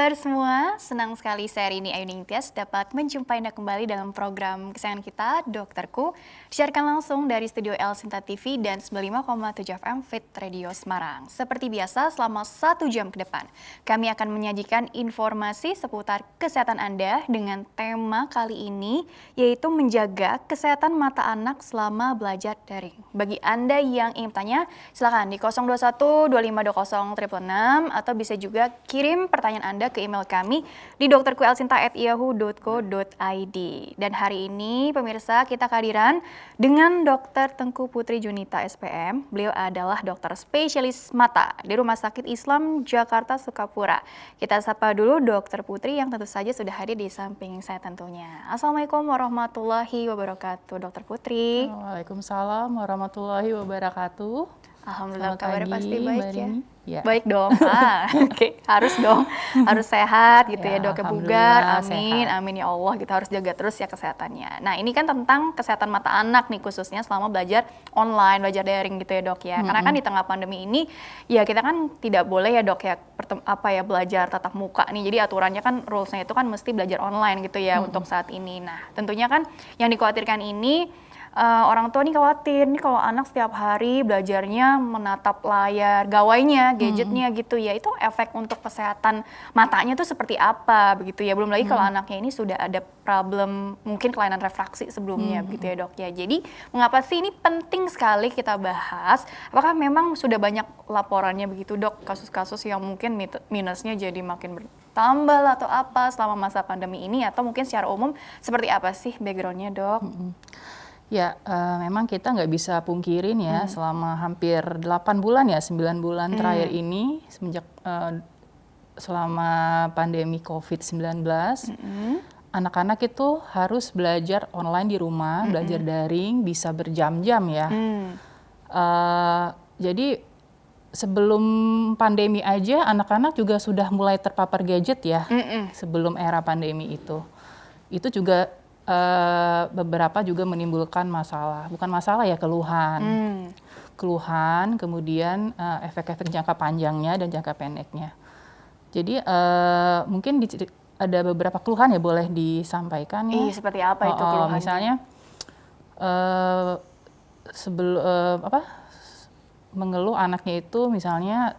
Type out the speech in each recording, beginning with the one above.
kabar semua? Senang sekali saya ini Ayu Ningtyas dapat menjumpai Anda kembali dalam program kesayangan kita, Dokterku, disiarkan langsung dari studio El Sinta TV dan 95,7 FM Fit Radio Semarang. Seperti biasa, selama 1 jam ke depan, kami akan menyajikan informasi seputar kesehatan Anda dengan tema kali ini, yaitu menjaga kesehatan mata anak selama belajar daring. Bagi Anda yang ingin bertanya, silakan di 021 2520 666 atau bisa juga kirim pertanyaan Anda ke email kami di dokterkuelsinta@yahoo.co.id. Dan hari ini pemirsa kita kehadiran dengan Dr. Tengku Putri Junita SPM. Beliau adalah dokter spesialis mata di Rumah Sakit Islam Jakarta Sukapura. Kita sapa dulu Dr. Putri yang tentu saja sudah hadir di samping saya tentunya. Assalamualaikum warahmatullahi wabarakatuh, Dr. Putri. Waalaikumsalam warahmatullahi wabarakatuh. Alhamdulillah, kabar pasti baik ya. Ya. Baik dong. Oke. Harus dong. Harus sehat gitu ya, Dok, bugar. Amin. Sehat. Amin ya Allah. Kita harus jaga terus ya kesehatannya. Nah, ini kan tentang kesehatan mata anak nih khususnya selama belajar online, belajar daring gitu ya, Dok ya. Karena kan di tengah pandemi ini ya kita kan tidak boleh ya, Dok ya, belajar tatap muka nih. Jadi aturannya kan rulesnya itu kan mesti belajar online gitu ya untuk saat ini. Nah, tentunya kan yang dikhawatirkan ini orang tua nih khawatir nih kalau anak setiap hari belajarnya menatap layar gawainya, gadgetnya gitu ya, itu efek untuk kesehatan matanya tuh seperti apa begitu ya. Belum lagi kalau anaknya ini sudah ada problem mungkin kelainan refraksi sebelumnya begitu ya, Dok ya. Jadi mengapa sih ini penting sekali kita bahas? Apakah memang sudah banyak laporannya begitu, Dok, kasus-kasus yang mungkin minusnya jadi makin bertambah atau apa selama masa pandemi ini, atau mungkin secara umum seperti apa sih backgroundnya, Dok? Ya, memang kita nggak bisa pungkirin ya, selama hampir 8 bulan ya, 9 bulan terakhir ini, semenjak selama pandemi COVID-19, anak-anak itu harus belajar online di rumah, belajar daring, bisa berjam-jam ya. Jadi sebelum pandemi aja, anak-anak juga sudah mulai terpapar gadget ya, sebelum era pandemi itu. Itu juga beberapa juga menimbulkan masalah, bukan masalah ya, keluhan. Keluhan, kemudian efek-efek jangka panjangnya dan jangka pendeknya. Jadi mungkin ada beberapa keluhan ya, boleh disampaikan ya. Seperti apa itu keluhannya? Misalnya mengeluh anaknya itu misalnya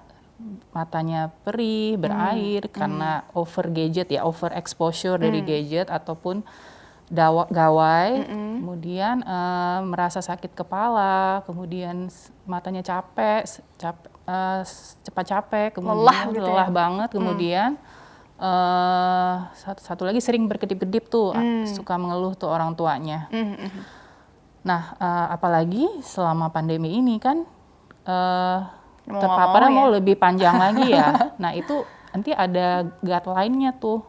matanya perih, berair karena over gadget ya, over exposure dari gadget ataupun gawai, kemudian merasa sakit kepala, kemudian matanya cepat capek, kemudian lelah banget, kemudian satu lagi sering berkedip-kedip tuh, suka mengeluh tuh orang tuanya. Nah, apalagi selama pandemi ini kan terpaparnya mau lebih panjang lagi ya. Nah, itu nanti ada guideline-nya tuh.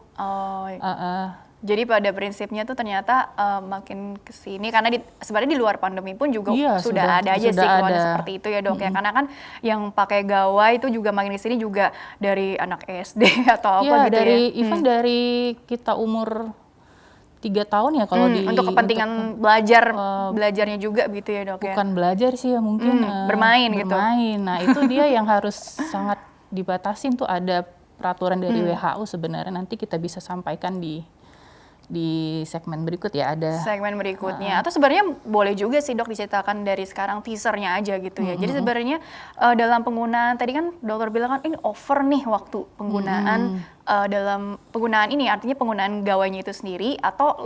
Jadi pada prinsipnya tuh ternyata makin kesini, karena sebenarnya di luar pandemi pun juga sudah ada aja sih keluhan seperti itu ya, Dok ya. Karena kan yang pakai gawai itu juga makin kesini juga dari anak SD atau apa gitu ya. Even dari kita umur 3 tahun ya kalau untuk kepentingan belajarnya juga gitu ya, Dok ya. Bukan belajar sih ya, mungkin bermain gitu. Nah, itu dia yang harus sangat dibatasin tuh, ada peraturan dari WHO sebenarnya, nanti kita bisa sampaikan di segmen berikut ya, ada segmen berikutnya. Atau sebenarnya boleh juga sih, Dok, diceritakan dari sekarang teasernya aja gitu ya. Jadi sebenarnya dalam penggunaan tadi kan dokter bilang kan ini over nih waktu penggunaan dalam penggunaan ini, artinya penggunaan gawainya itu sendiri atau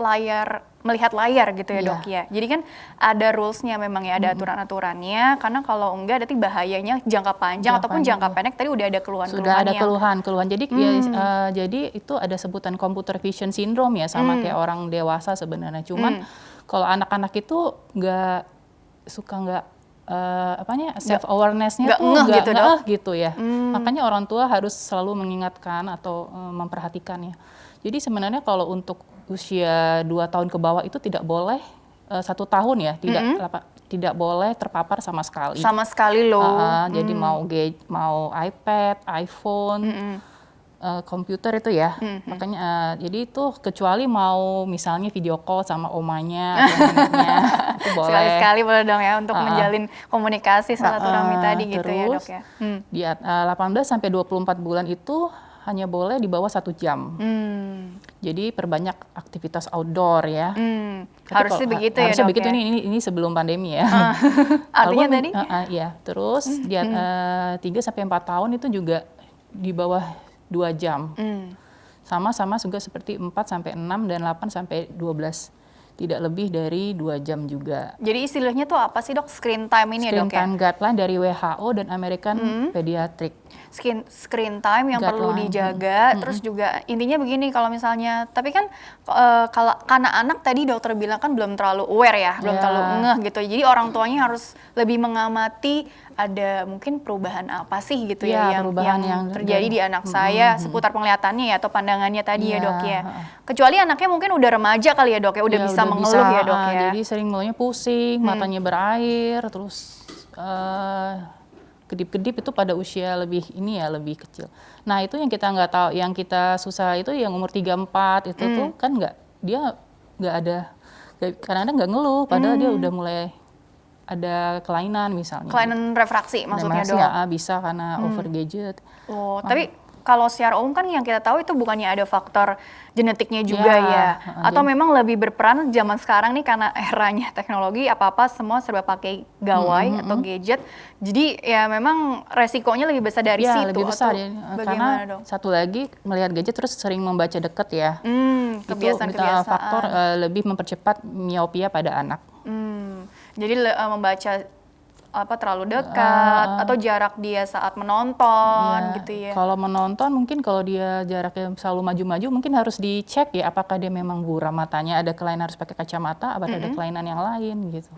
melihat layar gitu ya, Dok ya. Jadi kan ada rules-nya memang ya, ada aturan-aturannya, karena kalau enggak nanti bahayanya jangka panjang ataupun jangka pendek tadi udah ada keluhan-keluhan. Sudah ada keluhan. Jadi jadi itu ada sebutan computer vision syndrome ya, sama kayak orang dewasa sebenarnya. Cuman kalau anak-anak itu nggak self awareness-nya tuh nggak gitu ya. Makanya orang tua harus selalu mengingatkan atau memperhatikan ya. Jadi sebenarnya kalau untuk usia 2 tahun ke bawah itu tidak boleh 1 tahun ya, tidak boleh terpapar sama sekali. Sama sekali loh. Jadi mau iPad, iPhone, komputer itu ya. Makanya jadi itu kecuali mau misalnya video call sama omanya atau neneknya, itu boleh. Sekali-sekali boleh dong ya untuk menjalin komunikasi silaturahmi tadi gitu ya, Dok ya. Di 18 sampai 24 bulan itu hanya boleh di bawah 1 jam. Jadi perbanyak aktivitas outdoor ya. Harusnya begitu ya, harusnya Dok, begitu, ya? ini sebelum pandemi ya. Artinya Walaupun, tadi? ya, terus 3-4 tahun itu juga di bawah 2 jam. Sama-sama juga seperti 4-6 dan 8-12. Tidak lebih dari 2 jam juga. Jadi istilahnya tuh apa sih, Dok? Screen time ini ya, Screen Dok, ya? time guideline dari WHO dan American Pediatric. Screen time yang perlu Guideline. dijaga, terus juga intinya begini kalau misalnya, tapi kan kalau karena anak tadi dokter bilang kan belum terlalu aware ya, belum terlalu ngeh gitu. Jadi orang tuanya harus lebih mengamati ada mungkin perubahan apa sih gitu ya, yang terjadi di anak saya seputar penglihatannya ya atau pandangannya tadi ya, Dok, ya. Kecuali anaknya mungkin udah remaja kali ya, Dok, ya udah bisa mengeluh ya, Dok, ya. Jadi sering ngeluhnya pusing, matanya berair, terus kedip-kedip itu pada usia lebih lebih kecil. Nah, itu yang kita nggak tahu, yang kita susah itu yang umur 3-4 itu tuh kan dia nggak ada, kadang-kadang nggak ngeluh padahal dia udah mulai ada kelainan misalnya. Kelainan refraksi maksudnya, Dok? Ya, bisa karena over gadget. Oh, tapi kalau secara umum kan yang kita tahu itu bukannya ada faktor genetiknya juga ya. Atau memang lebih berperan zaman sekarang nih karena eranya teknologi, apa-apa semua serba pakai gawai atau gadget. Jadi ya memang resikonya lebih besar dari situ. Lebih besar ya. Karena Dok? satu lagi melihat gadget terus sering membaca dekat ya. Kebiasaan-kebiasaan. Itu faktor lebih mempercepat miopia pada anak. Jadi membaca terlalu dekat atau jarak dia saat menonton gitu ya. Kalau menonton mungkin kalau dia jaraknya selalu maju-maju mungkin harus dicek ya apakah dia memang buram matanya, ada kelainan harus pakai kacamata, atau ada kelainan yang lain gitu.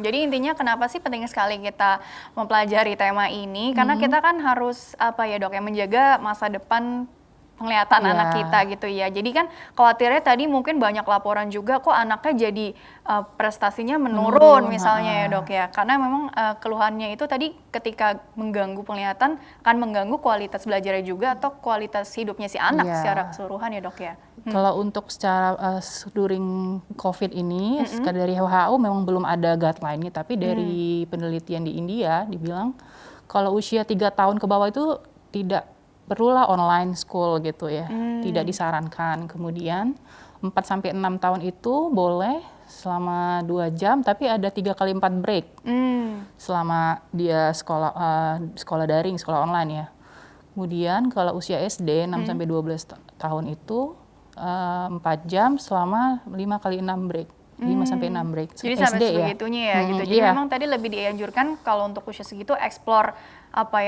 Jadi intinya kenapa sih penting sekali kita mempelajari tema ini, karena kita kan harus Dok, yang menjaga masa depan penglihatan anak kita gitu ya. Jadi kan khawatirnya tadi mungkin banyak laporan juga kok anaknya jadi prestasinya menurun misalnya ya, Dok, ya. Karena memang keluhannya itu tadi ketika mengganggu penglihatan kan mengganggu kualitas belajarnya juga atau kualitas hidupnya si anak secara keseluruhan ya, Dok, ya. Kalau untuk secara during COVID ini dari WHO memang belum ada guideline-nya, tapi dari penelitian di India dibilang kalau usia 3 tahun ke bawah itu tidak perlulah online school gitu ya, tidak disarankan. Kemudian 4-6 tahun itu boleh selama 2 jam, tapi ada 3x4 break selama dia sekolah daring, sekolah online ya. Kemudian kalau usia SD 6-12 tahun itu 4 jam selama 5x6 break. 5-6 break. Jadi sampai sebegitunya ya gitu. Jadi memang tadi lebih dianjurkan kalau untuk usia segitu explore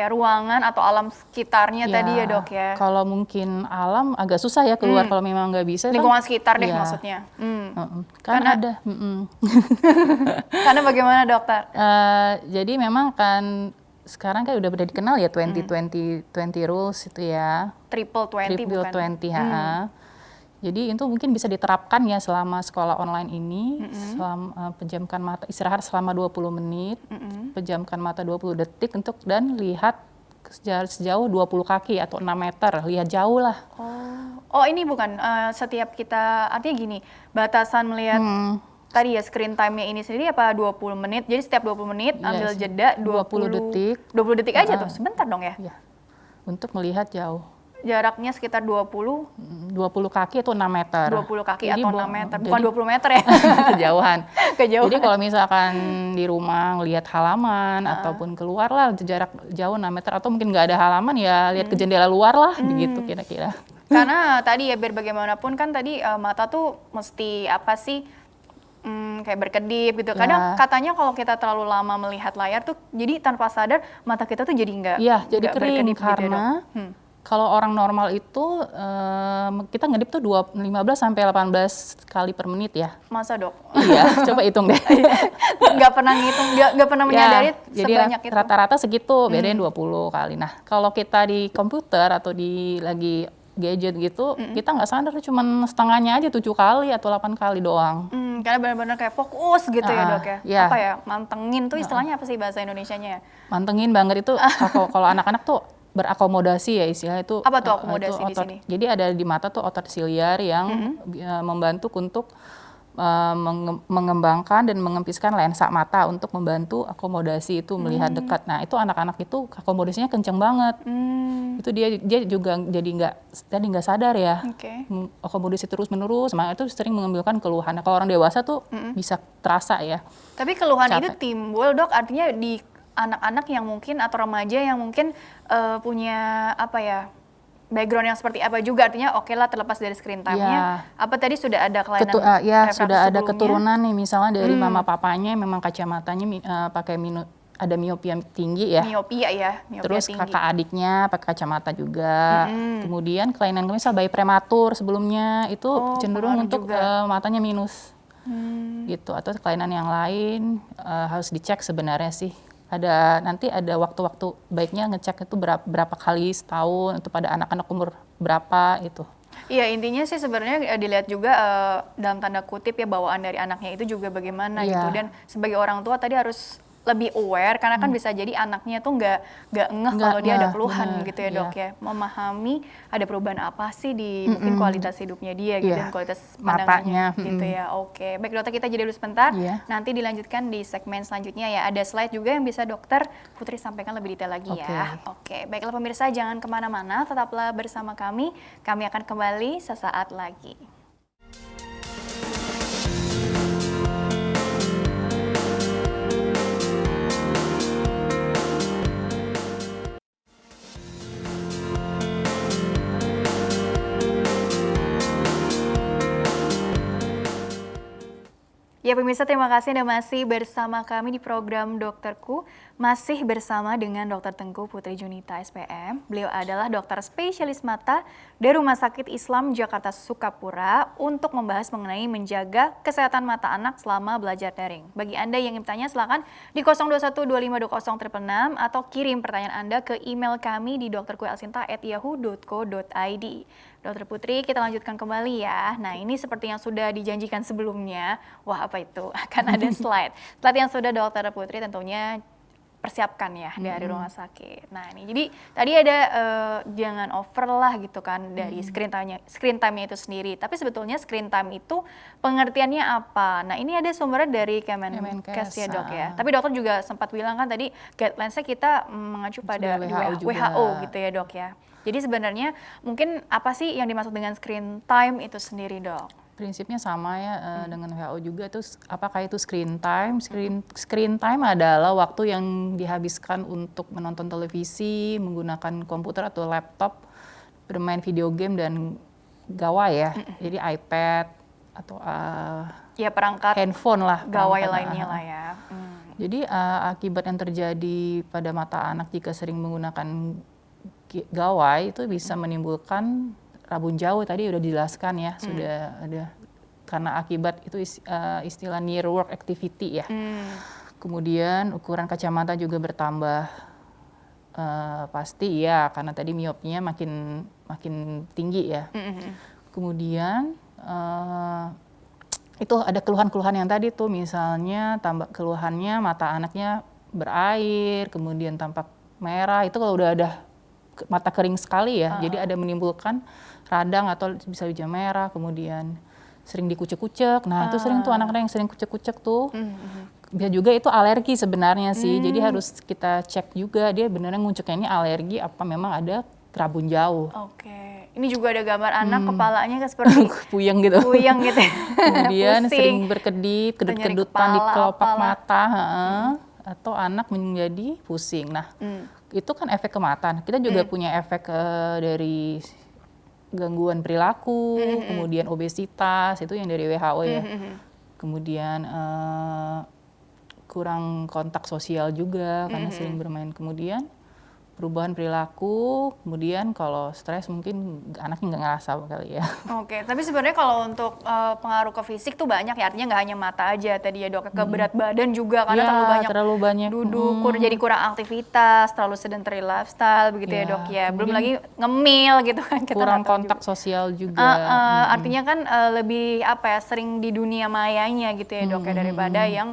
ruangan atau alam sekitarnya tadi ya, Dok, ya. Kalau mungkin alam agak susah ya keluar kalau memang nggak bisa. Lingkungan sekitar deh maksudnya. Karena ada. Karena bagaimana, Dokter? Jadi memang kan sekarang kan udah dikenal ya 20-20 rules itu ya. Triple 20 bukan? Jadi itu mungkin bisa diterapkan ya selama sekolah online ini, selama pejamkan mata, istirahat selama 20 menit, pejamkan mata 20 detik dan lihat sejauh 20 kaki atau 6 meter, lihat jauh lah. Oh ini bukan setiap kita, artinya gini, batasan melihat tadi ya screen time-nya ini sendiri apa 20 menit, jadi setiap 20 menit ambil jeda 20 detik. 20 detik aja tuh, sebentar dong ya? Iya, untuk melihat jauh. Jaraknya sekitar 20 kaki atau 6 meter. 20 kaki atau 6 meter, bukan 20 meter ya? Kejauhan. Jadi kalau misalkan di rumah ngelihat halaman ataupun keluar lah jarak jauh 6 meter, atau mungkin nggak ada halaman ya lihat ke jendela luar lah, begitu kira-kira. Karena tadi ya biar bagaimanapun kan tadi mata tuh mesti apa sih, kayak berkedip gitu. Kadang katanya kalau kita terlalu lama melihat layar tuh jadi tanpa sadar mata kita tuh jadi nggak jadi kering berkedip karena gitu ya, Dok. Kalau orang normal itu kita ngedip tuh 15-18 kali per menit ya. Masa, Dok? Iya, coba hitung deh. Nggak pernah ngitung, nggak pernah menyadari sebanyak itu. Jadi rata-rata segitu, bedain 20 kali. Nah, kalau kita di komputer atau lagi gadget gitu, kita nggak sadar cuma setengahnya aja 7 kali atau 8 kali doang. Karena benar-benar kayak fokus gitu ya, Dok, ya? Yeah. Apa ya, mantengin tuh istilahnya apa sih bahasa Indonesianya ya? Mantengin banget itu, kalau anak-anak tuh berakomodasi ya istilahnya itu. Apa tuh akomodasi itu di sini? Jadi ada di mata tuh otot siliar yang membantu untuk mengembangkan dan mengempiskan lensa mata untuk membantu akomodasi itu melihat dekat. Nah itu anak-anak itu akomodasinya kenceng banget. Itu dia juga jadi nggak sadar ya. Akomodasi terus menerus, itu sering mengambilkan keluhan. Nah, kalau orang dewasa tuh bisa terasa ya. Tapi keluhan itu timbul dok, artinya di anak-anak yang mungkin atau remaja yang mungkin punya apa ya, background yang seperti apa juga, artinya oke lah terlepas dari screen time-nya. Apa tadi sudah ada kelainan refraksi sudah ada sebelumnya? keturunan nih, misalnya dari mama papanya memang kacamatanya pakai ada miopia tinggi ya. Miopia Terus tinggi. kakak adiknya pakai kacamata juga. Kemudian kelainan misal bayi prematur sebelumnya itu cenderung untuk matanya minus. Gitu, atau kelainan yang lain harus dicek sebenarnya sih. Nanti ada waktu-waktu baiknya ngecek itu berapa kali setahun itu pada anak-anak umur berapa itu. Iya, intinya sih sebenarnya dilihat juga dalam tanda kutip ya bawaan dari anaknya itu juga bagaimana gitu. Dan sebagai orang tua tadi harus lebih aware karena kan bisa jadi anaknya tuh nggak ngeh kalau dia ada keluhan gitu ya dok ya. Memahami ada perubahan apa sih di mungkin kualitas hidupnya dia gitu dan kualitas pandangannya gitu ya. Oke, baik dokter, kita jeda dulu sebentar. Nanti dilanjutkan di segmen selanjutnya ya. Ada slide juga yang bisa dokter Putri sampaikan lebih detail lagi ya. Oke, baiklah pemirsa, jangan kemana-mana, tetaplah bersama kami. Kami akan kembali sesaat lagi. Ya pemirsa, terima kasih Anda masih bersama kami di program Dokterku. Masih bersama dengan Dr. Tengku Putri Junita SPM. Beliau adalah dokter spesialis mata dari Rumah Sakit Islam Jakarta Sukapura untuk membahas mengenai menjaga kesehatan mata anak selama belajar daring. Bagi Anda yang ingin bertanya, silakan di 0212520 atau kirim pertanyaan Anda ke email kami di dokterkuelsinta@yahoo.co.id. Dokter Putri, kita lanjutkan kembali ya. Nah, ini seperti yang sudah dijanjikan sebelumnya. Wah, apa itu? Akan ada slide. Slide yang sudah Dokter Putri tentunya persiapkan ya dari rumah sakit. Nah, ini jadi tadi ada jangan over lah gitu kan dari screen time-nya itu sendiri. Tapi sebetulnya screen time itu pengertiannya apa? Nah, ini ada sumbernya dari Kemenkes ya dok ya. Tapi dokter juga sempat bilang kan tadi guidelines-nya kita mengacu pada WHO gitu ya dok ya. Jadi sebenarnya mungkin apa sih yang dimaksud dengan screen time itu sendiri dok? Prinsipnya sama ya dengan WHO juga tuh, apakah itu screen time? Screen time adalah waktu yang dihabiskan untuk menonton televisi, menggunakan komputer atau laptop, bermain video game dan gawai ya. Jadi iPad atau ya perangkat handphone lah, gawai lainnya lah ya. Jadi akibat yang terjadi pada mata anak jika sering menggunakan gawai itu bisa menimbulkan rabun jauh, tadi udah dijelaskan ya, sudah ada karena akibat itu istilah near work activity ya. Kemudian ukuran kacamata juga bertambah pasti ya, karena tadi miopnya makin tinggi ya. Kemudian itu ada keluhan-keluhan yang tadi tuh, misalnya tambah keluhannya mata anaknya berair, kemudian tampak merah, itu kalau udah ada mata kering sekali ya, jadi ada menimbulkan radang atau bisa wajah merah, kemudian sering dikucek-kucek. Nah, itu sering tuh anak-anak yang sering kucek-kucek tuh. Bisa juga itu alergi sebenarnya sih. Jadi harus kita cek juga dia beneran nguceknya ini alergi apa memang ada rabun jauh. Oke. Ini juga ada gambar anak kepalanya kan seperti puyeng gitu. Puyeng gitu. Kemudian sering berkedip, kedut-kedutan di kelopak mata, atau anak menjadi pusing. Nah, itu kan efek ke mata. Kita juga punya efek dari gangguan perilaku, kemudian obesitas, itu yang dari WHO ya. Kemudian kurang kontak sosial juga karena sering bermain. Kemudian perubahan perilaku, kemudian kalau stres mungkin anaknya nggak ngerasa kali ya. Oke, tapi sebenarnya kalau untuk pengaruh ke fisik tuh banyak ya, artinya nggak hanya mata aja tadi ya dok, ke berat badan juga karena terlalu banyak duduk, jadi kurang aktivitas, terlalu sedentary lifestyle begitu ya dok ya, belum lagi ngemil gitu kan. Kita kurang kontak sosial juga. Artinya kan lebih apa ya, sering di dunia mayanya gitu ya dok ya, daripada yang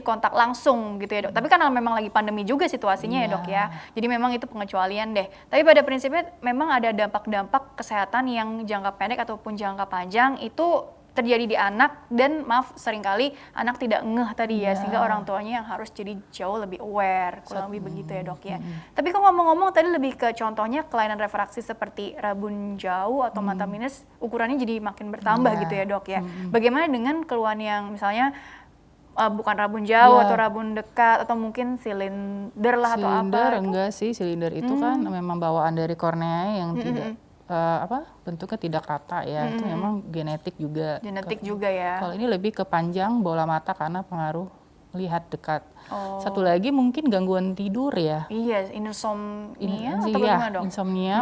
kontak langsung gitu ya dok. Tapi kan memang lagi pandemi juga situasinya ya dok ya. Jadi memang itu pengecualian deh. Tapi pada prinsipnya memang ada dampak-dampak kesehatan yang jangka pendek ataupun jangka panjang itu terjadi di anak, dan maaf seringkali anak tidak ngeh tadi ya, sehingga orang tuanya yang harus jadi jauh lebih aware, kurang lebih begitu ya dok ya. Tapi kok ngomong-ngomong tadi lebih ke contohnya kelainan refraksi seperti rabun jauh atau mata minus, ukurannya jadi makin bertambah gitu ya dok ya. Bagaimana dengan keluhan yang misalnya bukan rabun jauh atau rabun dekat atau mungkin silinder lah atau apa? Silinder enggak sih, silinder itu kan memang bawaan dari kornea yang tidak bentuknya tidak rata ya, itu memang genetik juga. Genetik juga ya. Kalau ini lebih ke panjang bola mata karena pengaruh lihat dekat. Satu lagi mungkin gangguan tidur ya. Iya, insomnia atau bagaimana dok? Insomnia,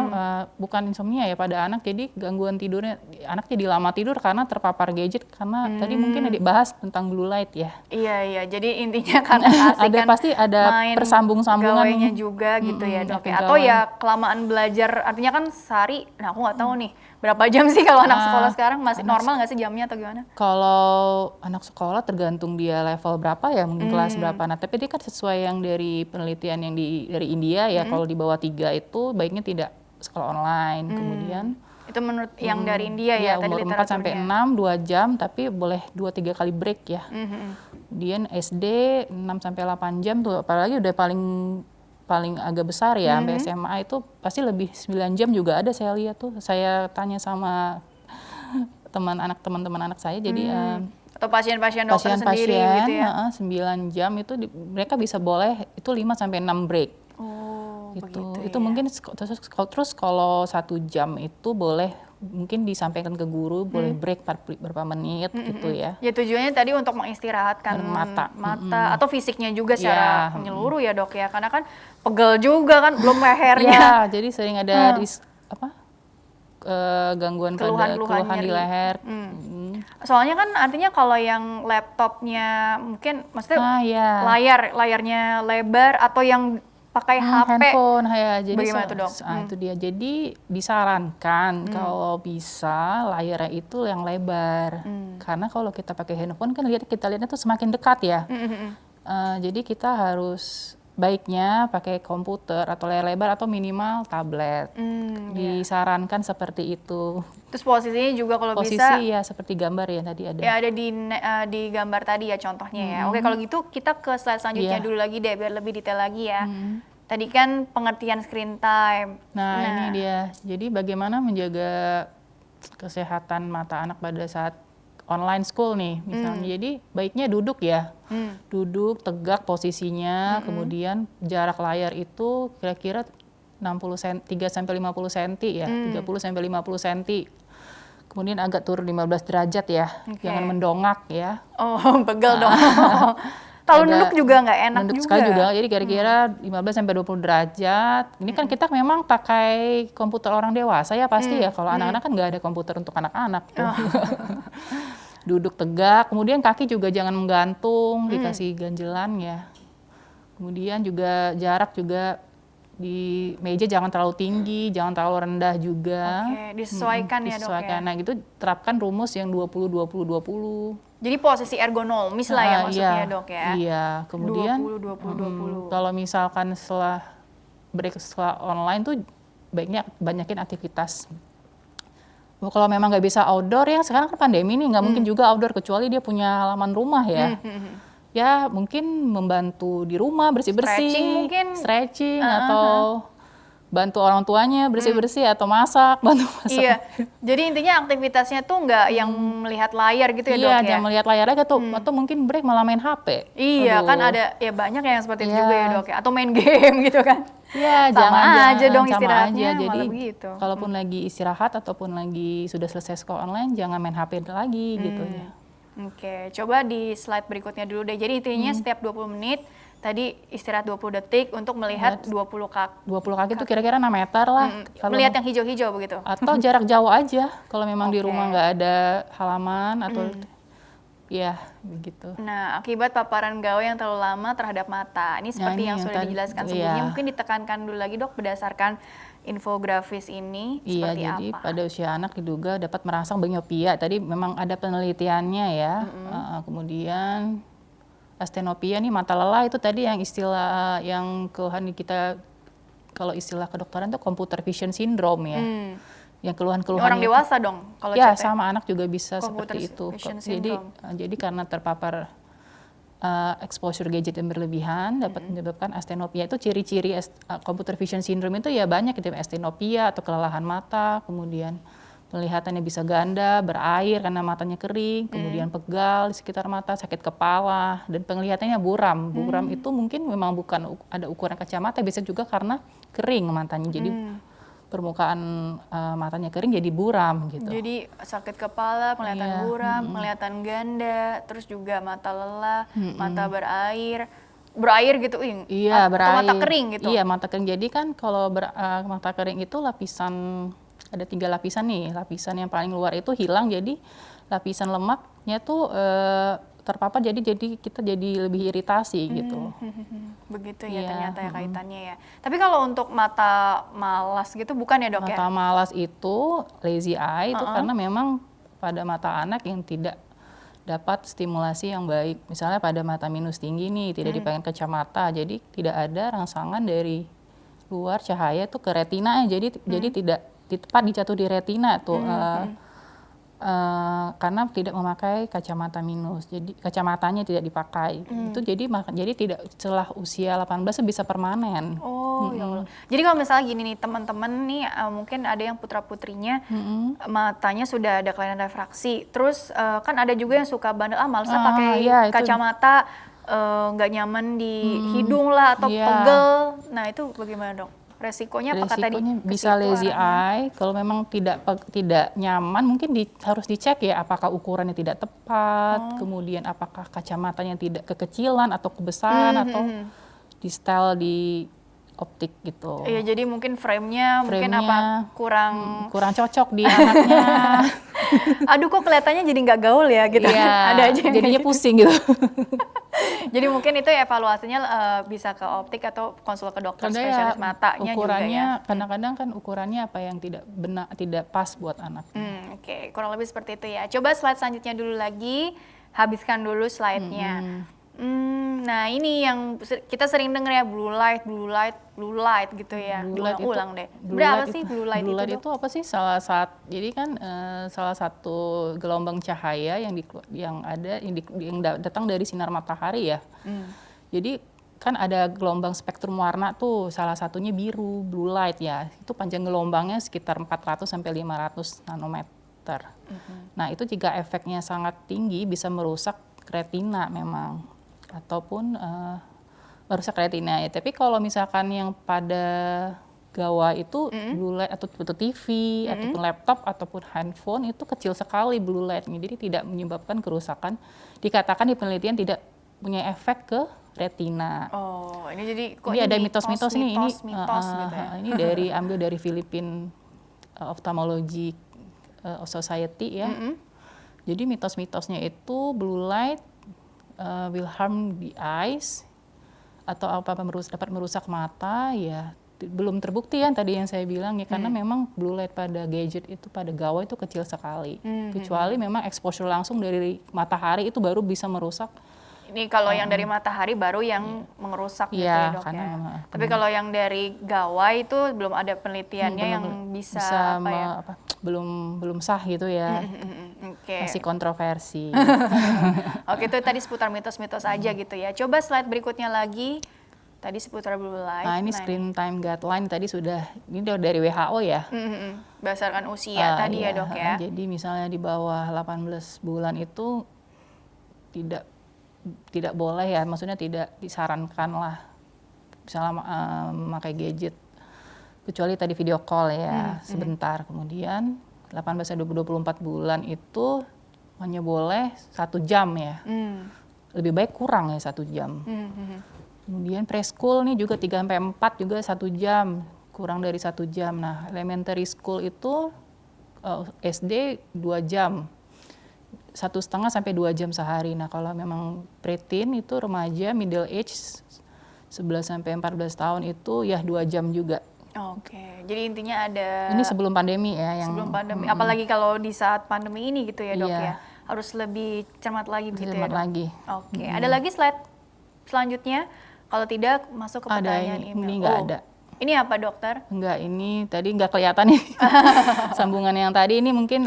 bukan insomnia ya pada anak, jadi gangguan tidurnya, anak jadi lama tidur karena terpapar gadget, karena tadi mungkin dibahas tentang blue light ya. Iya, jadi intinya karena keasikan pasti ada persambung-sambungan gawainya juga gitu ya dok ya. Atau ya kelamaan belajar, artinya kan sehari, nah aku nggak tahu nih berapa jam sih kalau anak sekolah sekarang, masih normal nggak sih jamnya atau gimana? Kalau anak sekolah tergantung dia level berapa ya, mungkin kelas berapa. Nah, tapi dia kan sesuai yang dari penelitian yang dari India ya, kalau di bawah 3 itu baiknya tidak sekolah online. Kemudian itu menurut yang dari India ya, tadi umur 4 sampai 6 2 jam, tapi boleh 2-3 kali break ya. Kemudian SD 6 sampai 8 jam tuh, apalagi udah paling agak besar ya, sampai SMA itu pasti lebih 9 jam juga ada, saya lihat tuh. Saya tanya sama teman-teman anak saya, jadi atau pasien-pasien dokter sendiri gitu ya. 9 jam itu mereka bisa boleh itu 5 sampai 6 break. Begitu Itu ya. mungkin terus kalau 1 jam itu boleh mungkin disampaikan ke guru, boleh break berapa menit gitu ya. Ya tujuannya tadi untuk mengistirahatkan mata atau fisiknya juga secara menyeluruh ya dok ya, karena kan pegel juga kan, belum lehernya. Ya, jadi sering ada gangguan pada keluhan di leher. Soalnya kan artinya kalau yang laptopnya mungkin maksudnya layarnya lebar atau yang pakai HP. Handphone ya, jadi bagaimana tuh dok? Itu dia. Jadi disarankan kalau bisa layarnya itu yang lebar. Karena kalau kita pakai handphone kan kita lihatnya tuh semakin dekat ya. Jadi kita harus baiknya pakai komputer atau layar lebar atau minimal tablet. Disarankan seperti itu. Terus posisinya juga kalau Posisi bisa ya seperti gambar ya tadi ada. ya ada di gambar tadi ya contohnya ya. Oke, kalau gitu kita ke slide selanjutnya dulu lagi deh biar lebih detail lagi ya. Tadi kan pengertian screen time. Nah, ini dia. Jadi bagaimana menjaga kesehatan mata anak pada saat online school nih misalnya. Jadi baiknya duduk ya. Duduk tegak posisinya, kemudian jarak layar itu kira-kira 3 sampai 50 cm ya, 30 sampai 50 cm. Kemudian agak turun 15 derajat ya. Jangan mendongak ya. Oh, pegel dong. Kalau nunduk juga nggak enak nunduk juga. Sekali juga, jadi kira-kira 15 sampai 20 derajat. Ini kan kita memang pakai komputer orang dewasa ya pasti ya. Kalau anak-anak kan nggak ada komputer untuk anak-anak tuh. Duduk tegak, kemudian kaki juga jangan menggantung, dikasih ganjelan ya. Kemudian juga jarak juga di meja jangan terlalu tinggi, jangan terlalu rendah juga. Oke, disesuaikan ya dok ya. Nah gitu terapkan rumus yang 20-20-20. Jadi posisi ergonomis lah ya maksudnya dok ya. Iya, kemudian 20-20-20. kalau misalkan setelah online tuh baiknya banyakin aktivitas. Kalau memang nggak bisa outdoor ya, sekarang kan pandemi nih nggak mungkin juga outdoor kecuali dia punya halaman rumah ya. Ya mungkin membantu di rumah bersih-bersih, stretching atau bantu orang tuanya bersih-bersih atau masak, bantu masak. Iya, jadi intinya aktivitasnya tuh nggak yang melihat layar gitu ya dok ya? Iya, jangan melihat layar aja tuh, atau mungkin break malah main HP. Iya, kan ada ya banyak yang seperti itu juga ya dok ya, atau main game gitu kan. Iya, sama aja dong sama istirahatnya, aja. Jadi begitu. Kalaupun lagi istirahat ataupun lagi sudah selesai sekolah online, jangan main HP lagi gitu ya. Oke, coba di slide berikutnya dulu deh. Jadi intinya setiap 20 menit, tadi istirahat 20 detik untuk melihat 20 kaki. 20 kaki itu kira-kira 6 meter lah. Melihat yang hijau-hijau begitu? Atau jarak jauh aja, kalau memang di rumah nggak ada halaman atau ya begitu. Nah, akibat paparan gawai yang terlalu lama terhadap mata. Ini seperti yang sudah dijelaskan sebelumnya. Mungkin ditekankan dulu lagi dok berdasarkan infografis ini seperti apa? Jadi pada usia anak diduga dapat merangsang myopia. Tadi memang ada penelitiannya ya. Kemudian astenopia nih mata lelah itu tadi yang istilah yang keluhan kita kalau istilah kedokteran itu computer vision syndrome ya. yang keluhan-keluhan Orang dewasa dong kalau ya CP. sama anak juga bisa Computer seperti itu. vision Jadi karena terpapar exposure gadget yang berlebihan dapat menyebabkan astenopia. Itu ciri-ciri computer vision syndrome itu ya banyak gitu, astenopia atau kelelahan mata, kemudian penglihatannya bisa ganda, berair karena matanya kering, kemudian pegal di sekitar mata, sakit kepala, dan penglihatannya buram. Buram itu mungkin memang bukan ada ukuran kacamata, bisa juga karena kering matanya. Jadi permukaan matanya kering jadi buram gitu. Jadi sakit kepala, kelihatan buram, kelihatan ganda, terus juga mata lelah, mata berair gitu, Iya, atau berair. mata kering gitu. Iya, mata kering. Jadi kan kalau mata kering itu ada 3 lapisan nih. Lapisan yang paling luar itu hilang, jadi lapisan lemaknya tuh terpapar, jadi kita jadi lebih iritasi gitu. Begitu ya Iya, ternyata ya kaitannya ya. Tapi kalau untuk mata malas gitu bukan ya dok ya? Mata malas itu lazy eye itu karena memang pada mata anak yang tidak dapat stimulasi yang baik. Misalnya pada mata minus tinggi nih, tidak dipakai kacamata, jadi tidak ada rangsangan dari luar cahaya tuh ke retina, jadi tidak tepat dijatuh di retina tuh. Karena tidak memakai kacamata minus, jadi kacamatanya tidak dipakai. Itu jadi tidak setelah usia 18 bisa permanen. Oh ya Allah. Jadi kalau misalnya gini nih teman-teman nih mungkin ada yang putra-putrinya matanya sudah ada kelainan refraksi. Terus kan ada juga yang suka bandel males pakai kacamata, nggak nyaman di hidung lah atau pegel. Nah itu bagaimana dok? Resikonya apakah tadi bisa lazy eye, kalau memang tidak nyaman mungkin harus dicek ya apakah ukurannya tidak tepat, kemudian apakah kacamatanya tidak kekecilan atau kebesaran atau di style di optik gitu. Iya, jadi mungkin frame-nya mungkin apa kurang cocok di anaknya. Aduh kok kelihatannya jadi nggak gaul ya gitu. Iya, Ada aja jadinya pusing gitu. Jadi mungkin itu evaluasinya bisa ke optik atau konsul ke dokter spesialis matanya ukurannya, juga ya. Kadang-kadang kan ukurannya apa yang tidak benar, tidak pas buat anak. Oke, kurang lebih seperti itu ya. Coba slide selanjutnya dulu lagi, habiskan dulu slide-nya. Nah ini yang kita sering dengar ya, blue light gitu ya. Ulang deh. Berapa sih blue light itu? Blue light itu apa sih? Jadi kan salah satu gelombang cahaya yang datang dari sinar matahari ya. Jadi kan ada gelombang spektrum warna tuh, salah satunya biru, blue light ya. Itu panjang gelombangnya sekitar 400 sampai 500 nanometer. Nah itu jika efeknya sangat tinggi bisa merusak retina memang, ataupun merusak retina ya. Tapi kalau misalkan yang pada gawai itu blue light atau TV ataupun laptop ataupun handphone itu kecil sekali blue lightnya, jadi tidak menyebabkan kerusakan. Dikatakan di penelitian tidak punya efek ke retina. Oh, ini jadi kok ini ada mitos-mitos nih. Gitu ya? Ini ambil dari Philippine Ophthalmology Society ya. Jadi mitos-mitosnya itu blue light will harm the eyes atau dapat merusak mata ya, belum terbukti kan tadi yang saya bilang ya, karena memang blue light pada gadget itu, pada gawai itu kecil sekali. Kecuali memang exposure langsung dari matahari itu baru bisa merusak. Ini kalau yang dari matahari baru yang mengerusak gitu ya dok ya. Tapi kalau yang dari gawai itu belum ada penelitiannya yang bisa belum sah gitu ya. Masih kontroversi. Oke, itu tadi seputar mitos-mitos aja gitu ya. Coba slide berikutnya lagi. Tadi seputar blue light. Nah ini screen time guideline tadi ini dari WHO ya. Berdasarkan usia tadi ya dok ya. Jadi misalnya di bawah 18 bulan itu tidak boleh ya, maksudnya tidak disarankan lah misalnya memakai gadget, kecuali tadi video call ya sebentar. Kemudian 18 sampai 24 bulan itu hanya boleh 1 jam ya, lebih baik kurang ya 1 jam. Kemudian preschool nih juga 3 sampai 4 juga 1 jam, kurang dari 1 jam. Nah elementary school itu SD 2 jam. 1,5 sampai 2 jam sehari. Nah kalau memang preteen itu remaja middle age 11 sampai 14 tahun itu ya 2 jam juga. Oke, jadi intinya ada. Ini sebelum pandemi ya. Sebelum pandemi, apalagi kalau di saat pandemi ini gitu ya dok ya. Harus lebih cermat lagi begitu ya dok? Lagi. Oke, ada lagi slide selanjutnya? Kalau tidak masuk ke pertanyaan email. Ini nggak ada. Ini apa dokter? Enggak, ini tadi nggak kelihatan nih sambungan yang tadi. Ini mungkin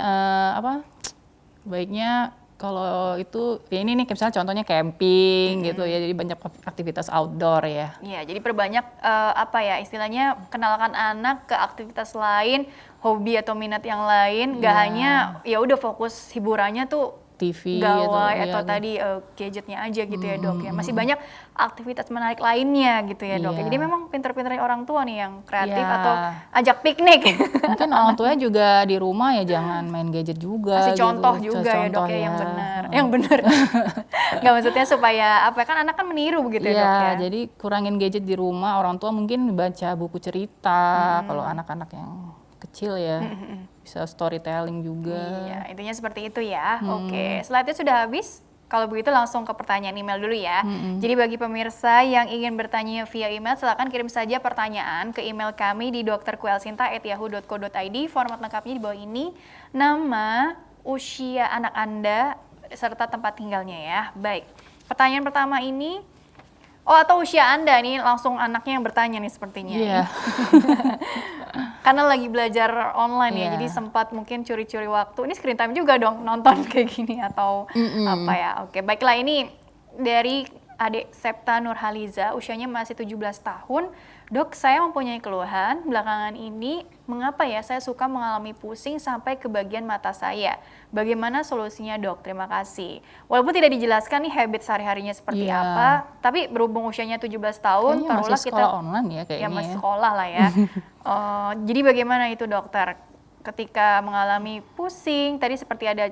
baiknya kalau itu ya ini nih misalnya contohnya camping gitu ya, jadi banyak aktivitas outdoor ya. Iya, jadi perbanyak apa ya istilahnya, kenalkan anak ke aktivitas lain, hobi atau minat yang lain, nggak hanya ya udah fokus hiburannya tuh TV gawai ya, atau tadi gadgetnya aja gitu ya dok ya. Masih banyak aktivitas menarik lainnya gitu ya dok ya. Jadi memang pinter-pinternya orang tua nih yang kreatif atau ajak piknik. Mungkin orang tuanya juga di rumah ya jangan main gadget juga. Kasih contoh gitu. juga ya dok ya yang benar. Yang benar. Nggak maksudnya supaya apa kan anak kan meniru begitu ya dok ya. Jadi kurangin gadget di rumah. Orang tua mungkin baca buku cerita kalau anak-anak yang kecil ya. Bisa storytelling juga. Iya, intinya seperti itu ya. Oke, slide-nya sudah habis. Kalau begitu langsung ke pertanyaan email dulu ya. Jadi bagi pemirsa yang ingin bertanya via email, silakan kirim saja pertanyaan ke email kami di drkuelsinta@yahoo.co.id. Format lengkapnya di bawah ini. Nama, usia anak Anda, serta tempat tinggalnya ya. Baik, pertanyaan pertama ini, atau usia Anda nih, langsung anaknya yang bertanya nih sepertinya. Iya. Karena lagi belajar online ya, jadi sempat mungkin curi-curi waktu. Ini screen time juga dong nonton kayak gini atau apa ya. Oke, baiklah, ini dari adik Septa Nurhaliza, usianya masih 17 tahun. Dok, saya mempunyai keluhan belakangan ini, mengapa ya saya suka mengalami pusing sampai ke bagian mata saya. Bagaimana solusinya dok? Terima kasih. Walaupun tidak dijelaskan nih habit sehari-harinya seperti apa, tapi berhubung usianya 17 tahun, Kayaknya taruhlah masih kita sekolah online ya kayaknya. ya masih sekolah lah ya. Jadi bagaimana itu dokter? Ketika mengalami pusing, tadi seperti ada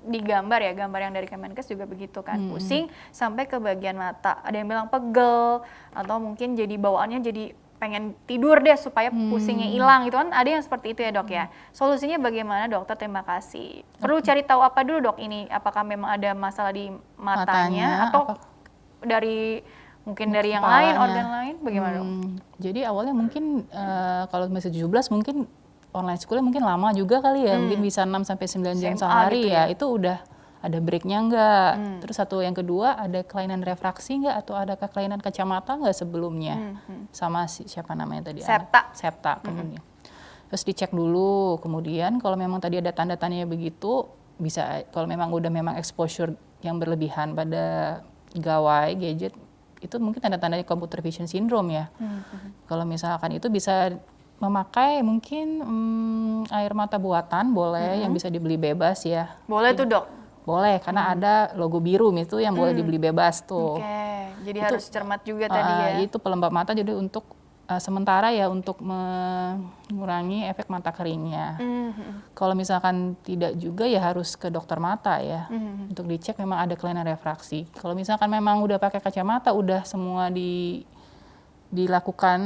di gambar ya, gambar yang dari Kemenkes juga begitu kan, pusing sampai ke bagian mata. Ada yang bilang pegel, atau mungkin jadi bawaannya jadi pengen tidur deh supaya pusingnya hilang gitu kan, ada yang seperti itu ya dok ya. Solusinya bagaimana dokter? Terima kasih. Perlu cari tahu apa dulu dok ini, apakah memang ada masalah di matanya atau dari mungkin dari yang lain, organ lain, bagaimana dok? Jadi awalnya mungkin kalau masih 17 mungkin online schoolnya mungkin lama juga kali ya, mungkin bisa 6 sampai 9 jam sehari gitu ya. Itu udah ada breaknya enggak. Terus satu yang kedua, ada kelainan refraksi enggak atau ada kelainan kacamata enggak sebelumnya? Sama siapa namanya tadi? Septa kemudian. Terus dicek dulu, kemudian kalau memang tadi ada tanda-tandanya begitu, bisa kalau memang udah memang exposure yang berlebihan pada gawai, gadget, itu mungkin tanda-tandanya computer vision syndrome ya. Kalau misalkan itu bisa memakai mungkin air mata buatan boleh, yang bisa dibeli bebas ya. Boleh tuh dok? Boleh, karena ada logo biru itu yang boleh dibeli bebas tuh. Jadi itu, harus cermat juga tadi ya. Itu pelembab mata, jadi untuk sementara ya untuk mengurangi efek mata keringnya. Kalau misalkan tidak juga ya harus ke dokter mata ya. Untuk dicek memang ada kelainan refraksi. Kalau misalkan memang udah pakai kacamata, udah semua dilakukan,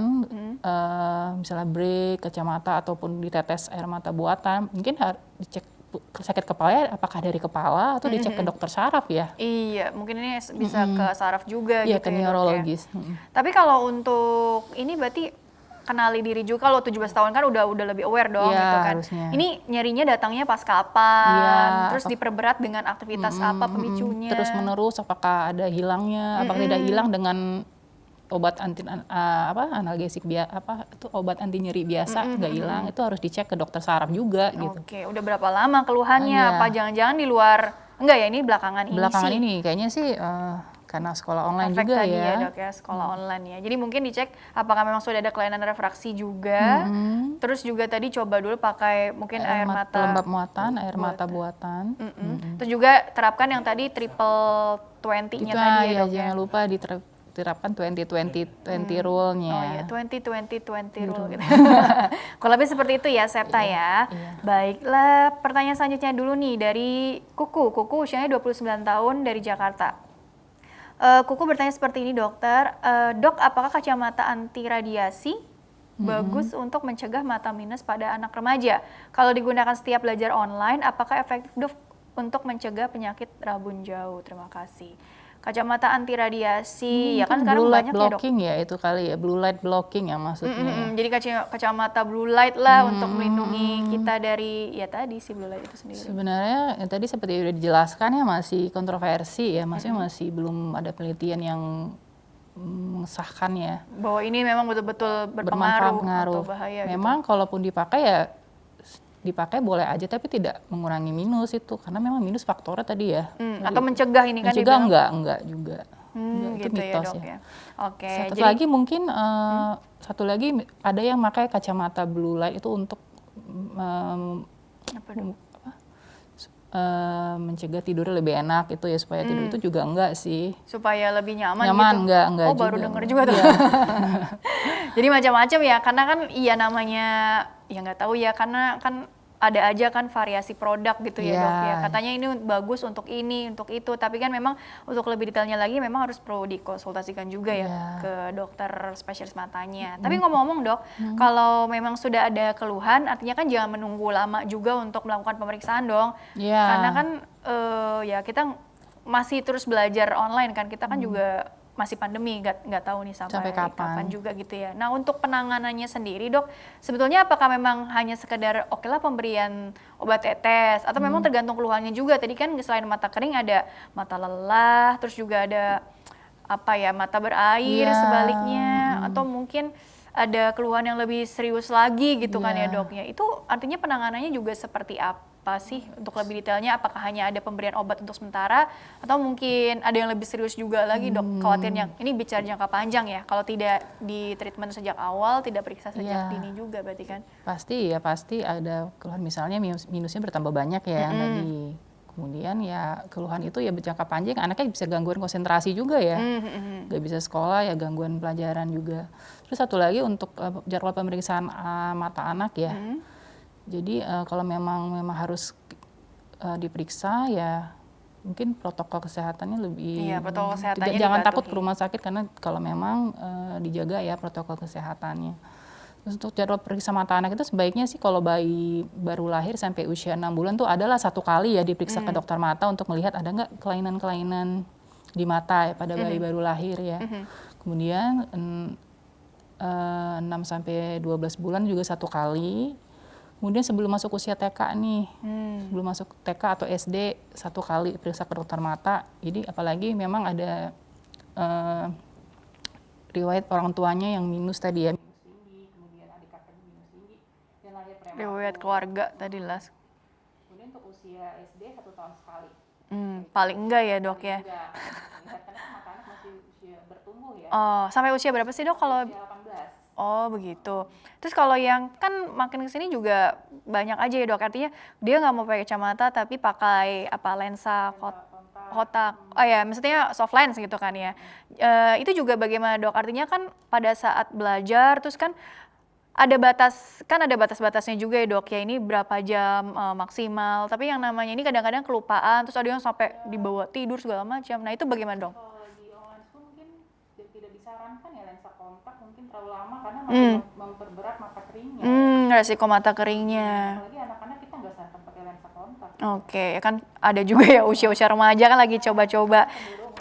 misalnya break kacamata ataupun ditetes air mata buatan, mungkin harus dicek sakit kepala apakah dari kepala atau dicek ke dokter saraf ya. Iya, mungkin ini bisa ke saraf juga gitu ya, ke neurologis. Tapi kalau untuk ini berarti kenali diri juga, kalau 17 tahun kan udah lebih aware dong gitu kan. Harusnya. Ini nyerinya datangnya pas kapan, terus diperberat dengan aktivitas apa pemicunya. Terus menerus apakah ada hilangnya, apakah tidak hilang dengan obat analgesik itu obat anti nyeri biasa nggak hilang, itu harus dicek ke dokter saraf juga gitu. Oke, udah berapa lama keluhannya? Apa jangan-jangan di luar? Enggak ya, ini belakangan ini Belakangan sih. ini kayaknya sih karena sekolah online Efek juga tadi ya. Dok ya, sekolah online ya. Jadi mungkin dicek apakah memang sudah ada kelainan refraksi juga. Terus juga tadi coba dulu pakai mungkin air mata pelembab muatan, air mata buatan. Terus juga terapkan yang tadi triple 20-nya tadi ya dok ya. Jangan lupa diterapkan 20-20-20 rule-nya. Oh iya, 20-20-20 rule gitu. Kalau lebih seperti itu ya, Septa ya. Baiklah, pertanyaan selanjutnya dulu nih dari Kuku. Kuku usianya 29 tahun dari Jakarta. Kuku bertanya seperti ini dokter, dok apakah kacamata anti radiasi bagus untuk mencegah mata minus pada anak remaja? Kalau digunakan setiap belajar online, apakah efektif dok untuk mencegah penyakit rabun jauh? Terima kasih. Kacamata anti radiasi, ya kan sekarang banyak ya dok. Blue light blocking ya itu kali ya, blue light blocking ya maksudnya. Jadi kacamata blue light lah untuk melindungi kita dari ya tadi si blue light itu sendiri. Sebenarnya yang tadi seperti udah dijelaskan ya masih kontroversi ya, maksudnya masih belum ada penelitian yang mengesahkannya. Bahwa ini memang betul-betul berpengaruh atau bahaya Memang gitu. kalaupun dipakai dipakai boleh aja, tapi tidak mengurangi minus itu, karena memang minus faktornya tadi ya. Atau mencegah ini kan mencegah dibilang? enggak juga. Itu Gitu ya mitos dok ya. Oke. Satu lagi mungkin satu lagi ada yang pakai kacamata blue light itu untuk mencegah tidurnya lebih enak itu ya, supaya tidur itu juga enggak sih. Supaya lebih nyaman gitu? Enggak Oh juga. baru denger juga tuh. Jadi macam-macam ya, karena kan iya namanya, ya nggak tahu ya, karena kan ada aja kan variasi produk gitu ya dok ya. Katanya ini bagus untuk ini, untuk itu, tapi kan memang untuk lebih detailnya lagi memang harus perlu dikonsultasikan juga ya ke dokter spesialis matanya. Tapi ngomong-ngomong dok, kalau memang sudah ada keluhan, artinya kan jangan menunggu lama juga untuk melakukan pemeriksaan dong. Karena kan ya kita masih terus belajar online kan, kita kan juga masih pandemi, nggak tahu nih sampai kapan juga gitu ya. Nah untuk penanganannya sendiri dok, sebetulnya apakah memang hanya sekedar oke lah pemberian obat tetes, atau memang tergantung keluhannya juga? Tadi kan selain mata kering ada mata lelah, terus juga ada apa ya, mata berair sebaliknya, atau mungkin ada keluhan yang lebih serius lagi gitu kan ya dok ya. Itu artinya penanganannya juga seperti apa sih untuk lebih detailnya? Apakah hanya ada pemberian obat untuk sementara, atau mungkin ada yang lebih serius juga lagi dok? Khawatirnya ini bicara jangka panjang ya, kalau tidak di treatment sejak awal, tidak periksa sejak dini juga berarti kan? Pasti ada keluhan, misalnya minusnya bertambah banyak ya yang tadi. Kemudian ya keluhan itu ya berjangka panjang, anaknya bisa gangguan konsentrasi juga ya, nggak bisa sekolah ya, gangguan pelajaran juga. Terus satu lagi untuk jadwal pemeriksaan mata anak ya. Jadi kalau memang harus diperiksa ya, mungkin protokol kesehatannya lebih. Iya, protokol kesehatannya jangan takut dipatuhi. ke rumah sakit, karena kalau memang dijaga ya protokol kesehatannya. Terus untuk jadwal periksa mata anak itu sebaiknya sih kalau bayi baru lahir sampai usia 6 bulan tuh adalah 1 kali ya diperiksa ke dokter mata untuk melihat ada nggak kelainan-kelainan di mata ya pada bayi baru lahir ya. Kemudian 6 sampai 12 bulan juga 1 kali. Kemudian sebelum masuk usia TK nih, sebelum masuk TK atau SD 1 kali periksa ke dokter mata. Jadi apalagi memang ada riwayat orang tuanya yang minus tadi ya. Riwayat keluarga tadi lah. Kemudian untuk usia SD 1 tahun sekali. Paling enggak ya dok ya? Karena mata anak masih usia bertumbuh ya. Oh, sampai usia berapa sih dok kalau? Usia 18. Oh begitu. Terus kalau yang kan makin kesini juga banyak aja ya dok, artinya dia nggak mau pakai kacamata tapi pakai apa, lensa kotak. Oh ya, maksudnya soft lens gitu kan ya. Itu juga bagaimana dok? Artinya kan pada saat belajar terus kan ada batas-batasnya juga ya dok ya, ini berapa jam maksimal, tapi yang namanya ini kadang-kadang kelupaan, terus ada yang sampai dibawa tidur segala macam. Nah itu bagaimana dok? Kalau di online school mungkin tidak disarankan ya lensa kontak, mungkin terlalu lama karena masih memperberat mata keringnya. Resiko mata keringnya. Apalagi anak-anak kita nggak sarankan pakai lensa kontak. Oke, kan ada juga ya usia-usia remaja kan lagi coba-coba,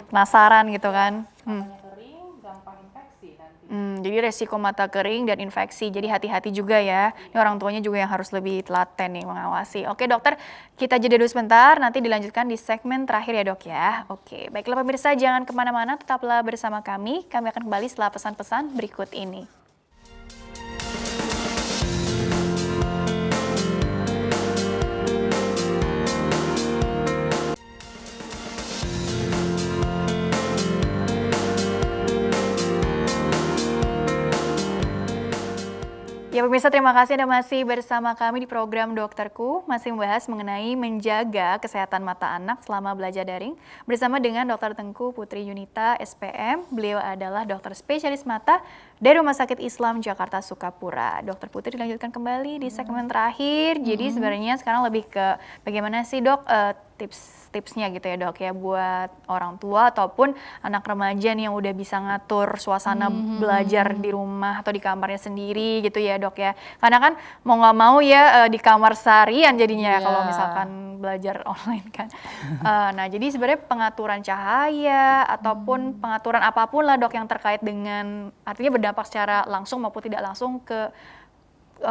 penasaran gitu kan. Matanya kering, gampang infeksi nanti. Jadi resiko mata kering dan infeksi, jadi hati-hati juga ya. Ini orang tuanya juga yang harus lebih telaten nih mengawasi. Oke dokter, kita jeda dulu sebentar, nanti dilanjutkan di segmen terakhir ya dok ya. Oke, baiklah pemirsa, jangan kemana-mana, tetaplah bersama kami. Kami akan kembali setelah pesan-pesan berikut ini. Ya pemirsa, terima kasih Anda masih bersama kami di program Dokterku, masih membahas mengenai menjaga kesehatan mata anak selama belajar daring bersama dengan Dr. Tengku Putri Yunita, SPM. Beliau adalah dokter spesialis mata dari Rumah Sakit Islam Jakarta Sukapura. Dokter Putri dilanjutkan kembali di segmen terakhir. Jadi sebenarnya sekarang lebih ke bagaimana sih dok tips-tipsnya gitu ya dok ya, buat orang tua ataupun anak remaja nih yang udah bisa ngatur suasana belajar di rumah atau di kamarnya sendiri gitu ya dok ya. Karena kan mau nggak mau ya di kamar seharian jadinya kalau misalkan belajar online kan. Nah jadi sebenarnya pengaturan cahaya ataupun pengaturan apapun lah dok yang terkait dengan, artinya berdampak secara langsung maupun tidak langsung ke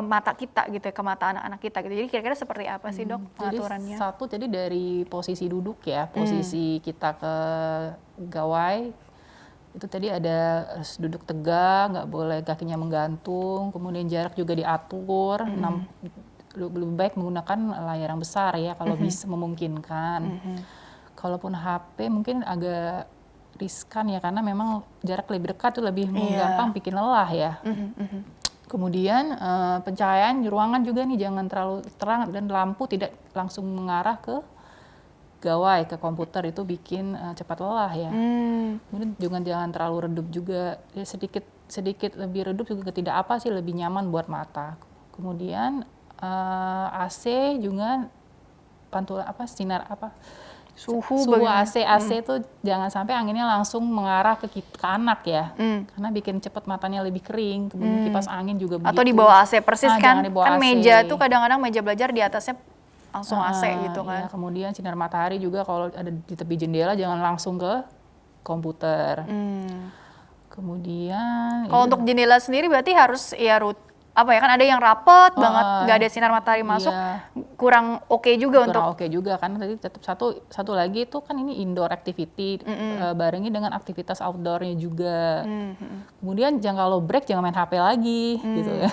mata kita gitu ya, ke mata anak-anak kita gitu. Jadi kira-kira seperti apa sih dok pengaturannya? Jadi dari posisi duduk ya, posisi kita ke gawai, Itu tadi ada harus duduk tegak, nggak boleh kakinya menggantung, kemudian jarak juga diatur. Lebih baik menggunakan layar yang besar ya kalau bisa memungkinkan. Kalaupun HP mungkin agak riskan ya karena memang jarak lebih dekat tuh lebih gampang bikin lelah ya. Kemudian pencahayaan di ruangan juga nih jangan terlalu terang dan lampu tidak langsung mengarah ke gawai, ke komputer, itu bikin cepat lelah ya. Kemudian juga jangan terlalu redup juga, ya sedikit lebih redup juga tidak apa sih, lebih nyaman buat mata. Kemudian AC juga sinar suhu AC itu jangan sampai anginnya langsung mengarah ke anak ya, karena bikin cepat matanya lebih kering. Kemudian kipas angin juga begitu. Atau di bawah AC persis kan? Jangan di bawah Kan AC. meja tuh kadang-kadang meja belajar di atasnya langsung AC gitu kan? Ya, kemudian sinar matahari juga kalau ada di tepi jendela jangan langsung ke komputer. Kemudian kalau untuk jendela sendiri berarti harus ya apa ya, kan ada yang rapet banget, nggak ada sinar matahari masuk, kurang oke juga untuk. Kurang oke juga karena tadi tetap satu lagi itu kan ini indoor activity, barengi dengan aktivitas outdoornya juga. Kemudian kalau break jangan main HP lagi gitu ya.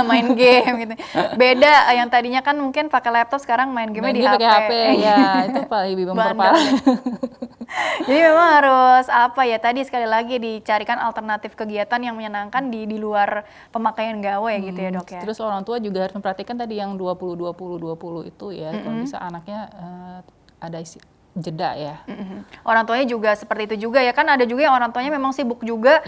Main game gitu. Beda yang tadinya kan mungkin pakai laptop, sekarang main game di HP. Pakai HP ya, itu lebih memperparah. Jadi memang harus apa ya, tadi sekali lagi dicarikan alternatif kegiatan yang menyenangkan di luar pemakaian gawai gitu ya dok ya. Terus orang tua juga harus memperhatikan tadi yang 20-20-20 itu ya, kalau bisa anaknya ada jeda ya. Orang tuanya juga seperti itu juga ya, kan ada juga yang orang tuanya memang sibuk juga,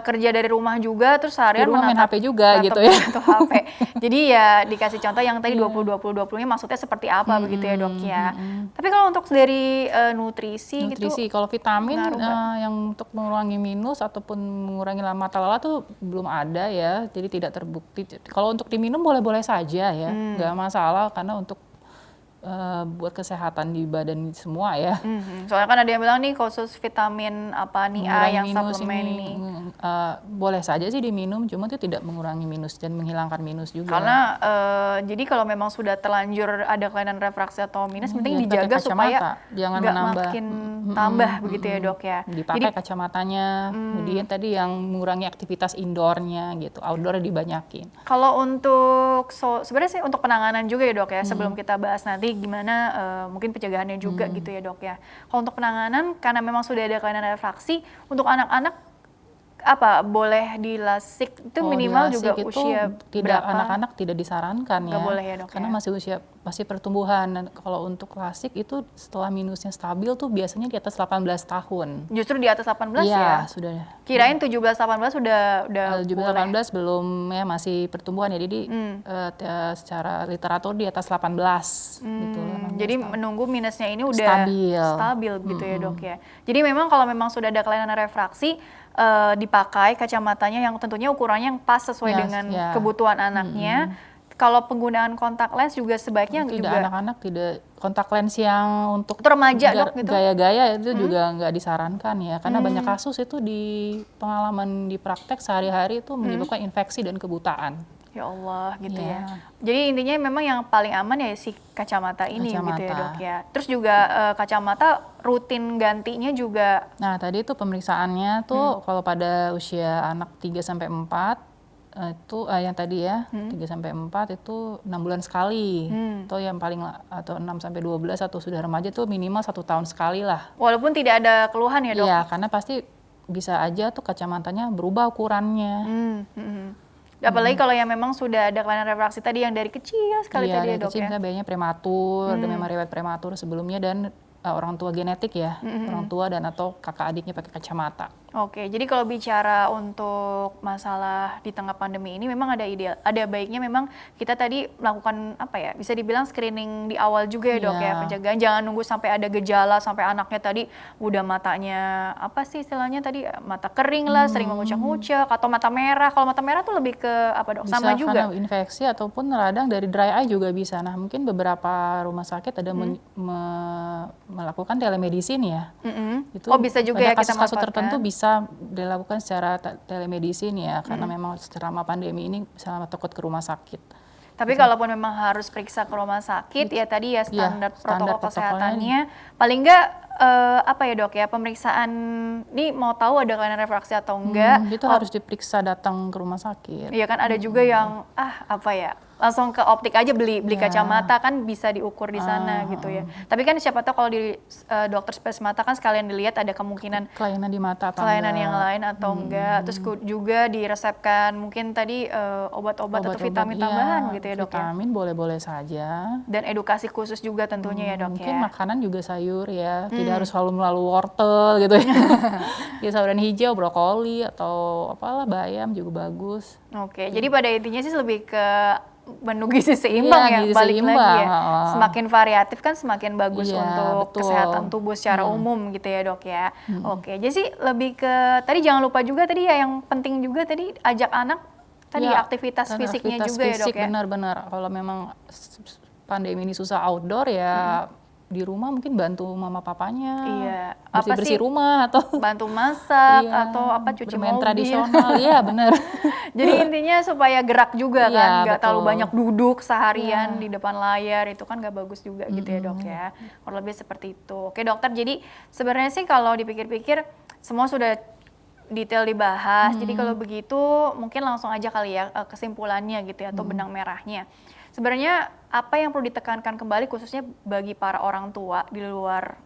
kerja dari rumah juga, terus seharian main HP juga gitu ya. HP. Jadi ya dikasih contoh yang tadi 20-20-20-nya maksudnya seperti apa begitu ya dok ya. Tapi kalau untuk dari nutrisi gitu, kalau vitamin yang untuk mengurangi minus ataupun mengurangi mata lelah tuh belum ada ya, jadi tidak terbukti. Kalau untuk diminum boleh-boleh saja ya, nggak masalah karena untuk buat kesehatan di badan semua ya. Soalnya kan ada yang bilang nih khusus vitamin apa nih A yang suplemen ini. Boleh saja sih diminum, cuma itu tidak mengurangi minus dan menghilangkan minus juga. Karena jadi kalau memang sudah terlanjur ada kelainan refraksi atau minus, penting dijaga supaya jangan nggak menambah. makin tambah begitu ya dok ya. Dipakai kacamatanya, kemudian tadi yang mengurangi aktivitas indoornya gitu, outdoor dibanyakin. Kalau untuk sebenarnya sih untuk penanganan juga ya dok ya, sebelum kita bahas nanti gimana mungkin pencegahannya juga gitu ya dok ya. Kalau untuk penanganan, karena memang sudah ada kelainan refraksi, untuk anak-anak apa boleh dilasik itu minimal juga itu usia tidak, berapa? Anak-anak tidak disarankan ya. Boleh ya dok karena ya? masih pertumbuhan. Dan kalau untuk lasik itu setelah minusnya stabil tuh biasanya di atas 18 tahun. Justru di atas 18 ya? Iya, sudah. Kirain 17-18 udah 17-18 belum ya, masih pertumbuhan ya. Jadi secara literatur di atas 18 gitu. Jadi menunggu minusnya ini udah stabil gitu ya dok ya. Jadi memang kalau memang sudah ada kelainan refraksi, dipakai kacamatanya yang tentunya ukurannya yang pas sesuai dengan kebutuhan anaknya. Kalau penggunaan kontak lens juga sebaiknya juga anak-anak tidak kontak lens yang untuk remaja dok gitu. Gaya-gaya itu juga nggak disarankan ya, karena banyak kasus itu di pengalaman di praktek sehari-hari itu menyebabkan infeksi dan kebutaan. Ya Allah gitu ya. Jadi intinya memang yang paling aman ya si kacamata ini gitu ya dok ya. Terus juga kacamata rutin gantinya juga. Nah tadi itu pemeriksaannya tuh kalau pada usia anak 3-4 itu yang tadi ya 3-4 itu 6 bulan sekali. Atau yang paling atau 6-12 atau sudah remaja tuh minimal 1 tahun sekali lah. Walaupun tidak ada keluhan ya dok? Iya karena pasti bisa aja tuh kacamatanya berubah ukurannya. Apalagi kalau yang memang sudah ada kelainan refraksi tadi yang dari kecil sekali tadi ya dok ya. Misalnya bayinya prematur, dan memang riwayat prematur sebelumnya dan orang tua genetik ya, orang tua dan atau kakak adiknya pakai kacamata. Oke, jadi kalau bicara untuk masalah di tengah pandemi ini memang ada baiknya memang kita tadi melakukan apa ya, bisa dibilang screening di awal juga ya dok ya, pencegahan. Jangan nunggu sampai ada gejala, sampai anaknya tadi udah matanya apa sih istilahnya tadi, mata kering lah, sering mengucak-ngucak atau mata merah. Kalau mata merah tuh lebih ke apa dok? Bisa sama juga? karena infeksi ataupun radang dari dry eye juga bisa. Nah mungkin beberapa rumah sakit ada melakukan telemedicine ya. Itu bisa juga ya kita kasus-kasus tertentu bisa dilakukan secara telemedicine ya, karena memang selama pandemi ini selama takut ke rumah sakit. Tapi kalaupun memang harus periksa ke rumah sakit, ya tadi ya standar protokol kesehatannya, paling nggak apa ya dok ya, pemeriksaan ini mau tahu ada kelainan refraksi atau enggak. Itu harus diperiksa datang ke rumah sakit. Iya kan ada juga yang apa ya, langsung ke optik aja beli kacamata kan bisa diukur di sana gitu ya. Tapi kan siapa tahu kalau di dokter spesialis mata kan sekalian dilihat ada kemungkinan Kelainan di mata apa kelainan enggak. yang lain atau enggak. Terus juga diresepkan mungkin tadi obat-obat atau vitamin tambahan gitu ya dok ya. Vitamin boleh-boleh saja. Dan edukasi khusus juga tentunya ya dok Mungkin ya. makanan juga sayur ya, tidak harus selalu melalui wortel gitu ya. Ya sayuran hijau, brokoli atau apalah bayam juga bagus. Oke, jadi pada intinya sih lebih ke menu gizi seimbang ya, gizi balik lagi seimbang, ya. Semakin variatif kan semakin bagus Iya, untuk betul. kesehatan tubuh secara umum gitu ya dok ya. Oke, jadi sih lebih ke, tadi jangan lupa juga tadi ya yang penting juga tadi ajak anak tadi Ya, aktivitas dan fisiknya aktivitas juga ya dok fisik, ya. benar-benar. Kalau memang pandemi ini susah outdoor ya di rumah mungkin bantu mama papanya. Iya, apa Bersih-bersih sih? rumah atau Bantu masak iya, atau apa cuci bermain mobil. tradisional. Iya, benar. Jadi intinya supaya gerak juga Iya, kan, nggak terlalu betul. banyak duduk seharian di depan layar, itu kan nggak bagus juga gitu ya dok ya. Kurang lebih seperti itu. Oke dokter, jadi sebenarnya sih kalau dipikir-pikir semua sudah detail dibahas. Jadi kalau begitu mungkin langsung aja kali ya kesimpulannya gitu ya, atau benang merahnya. Sebenarnya apa yang perlu ditekankan kembali khususnya bagi para orang tua di luar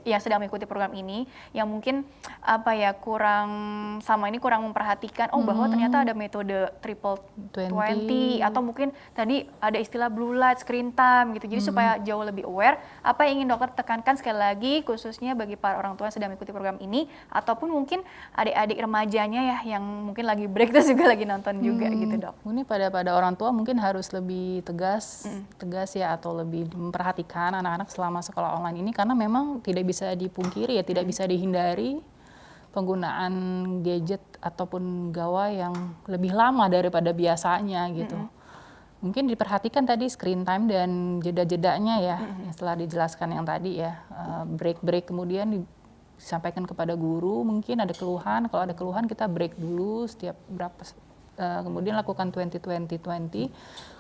yang sedang mengikuti program ini yang mungkin apa ya kurang memperhatikan bahwa ternyata ada metode triple 20 atau mungkin tadi ada istilah blue light screen time gitu. Jadi supaya jauh lebih aware, apa yang ingin dokter tekankan sekali lagi khususnya bagi para orang tua yang sedang mengikuti program ini ataupun mungkin adik-adik remajanya ya yang mungkin lagi break terus juga lagi nonton juga gitu dok. Ini pada orang tua mungkin harus lebih tegas ya atau lebih memperhatikan anak-anak selama sekolah online ini karena memang tidak bisa dipungkiri ya, tidak bisa dihindari penggunaan gadget ataupun gawai yang lebih lama daripada biasanya gitu. Mungkin diperhatikan tadi screen time dan jeda-jedanya ya, setelah dijelaskan yang tadi ya, break-break kemudian disampaikan kepada guru, mungkin ada keluhan, kalau ada keluhan kita break dulu setiap berapa, kemudian lakukan 20-20-20,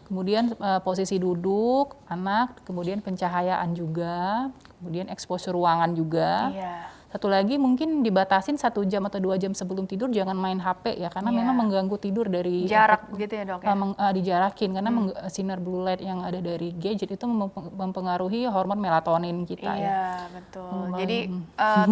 kemudian posisi duduk anak, kemudian pencahayaan juga, kemudian exposure ruangan juga. Iya. Satu lagi mungkin dibatasin 1 jam atau 2 jam sebelum tidur jangan main HP ya, karena memang mengganggu tidur dari Jarak gitu ya dok ya. dijarakin karena sinar blue light yang ada dari gadget itu mempengaruhi hormon melatonin kita ya. Iya betul. Jadi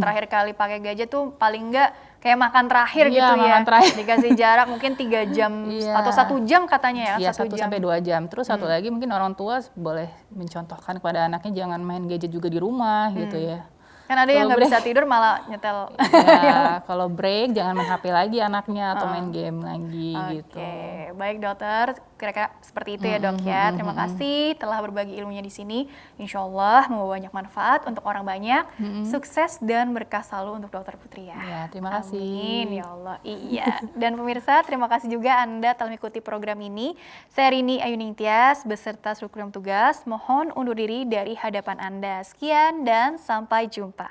terakhir kali pakai gadget tuh paling enggak kayak makan terakhir Iya, gitu ya. makan terakhir. Dikasih jarak mungkin 3 jam Iya. atau 1 jam katanya ya. Iya, 1 1 jam. sampai 2 jam. Terus satu lagi mungkin orang tua boleh mencontohkan kepada anaknya jangan main gadget juga di rumah gitu ya. Kan ada yang Kalau nggak bisa tidur malah nyetel. Ya, kalau break jangan main HP lagi anaknya atau main game lagi gitu. Oke, baik dokter, kira-kira seperti itu ya dok ya. Terima kasih telah berbagi ilmunya di sini. Insya Allah membawa banyak manfaat untuk orang banyak. Sukses dan berkah selalu untuk dokter Putri ya. Ya, terima kasih. Amin, ya Allah. Iya. Dan pemirsa, terima kasih juga Anda telah mengikuti program ini. Saya Rini Ayuning Tias beserta seluruh program tugas. Mohon undur diri dari hadapan Anda. Sekian dan sampai jumpa.